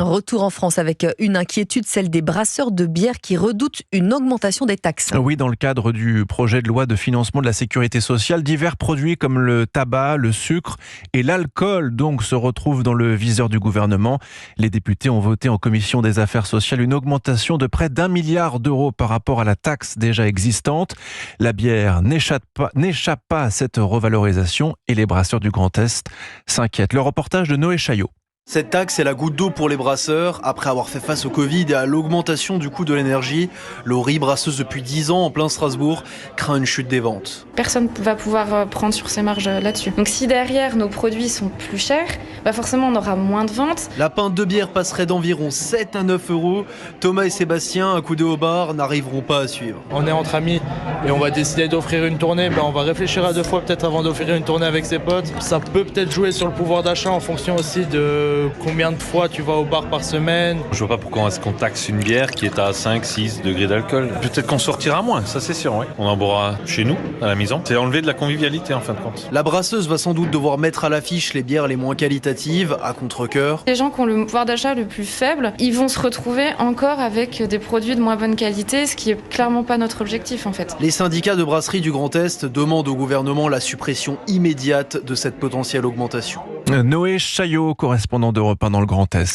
Retour en France avec une inquiétude, celle des brasseurs de bière qui redoutent une augmentation des taxes. Oui, dans le cadre du projet de loi de financement de la sécurité sociale, divers produits comme le tabac, le sucre et l'alcool donc se retrouvent dans le viseur du gouvernement. Les députés ont voté en commission des affaires sociales une augmentation de près d'1 milliard d'euros par rapport à la taxe déjà existante. La bière n'échappe pas à cette revalorisation et les brasseurs du Grand Est s'inquiètent. Le reportage de Noé Chaillot. Cette taxe est la goutte d'eau pour les brasseurs. Après avoir fait face au Covid et à l'augmentation du coût de l'énergie, Laurie, brasseuse depuis 10 ans en plein Strasbourg, craint une chute des ventes. Personne ne va pouvoir prendre sur ses marges là-dessus. Donc si derrière nos produits sont plus chers, forcément on aura moins de ventes. La pinte de bière passerait d'environ 7 à 9 euros. Thomas et Sébastien, accoudés au bar, n'arriveront pas à suivre. On est entre amis et on va décider d'offrir une tournée. On va réfléchir à 2 fois peut-être avant d'offrir une tournée avec ses potes. Ça peut peut-être jouer sur le pouvoir d'achat en fonction aussi de combien de fois tu vas au bar par semaine. Je vois pas pourquoi est-ce qu'on taxe une bière qui est à 5-6 degrés d'alcool. Peut-être qu'on sortira moins, ça c'est sûr, oui. On en boira chez nous, à la maison. C'est enlever de la convivialité en fin de compte. La brasseuse va sans doute devoir mettre à l'affiche les bières les moins qualitatives, à contre-cœur. Les gens qui ont le pouvoir d'achat le plus faible, ils vont se retrouver encore avec des produits de moins bonne qualité, ce qui est clairement pas notre objectif en fait. Les syndicats de brasserie du Grand Est demandent au gouvernement la suppression immédiate de cette potentielle augmentation. Noé Chaillot, correspondant d'Europe 1 dans le Grand Est.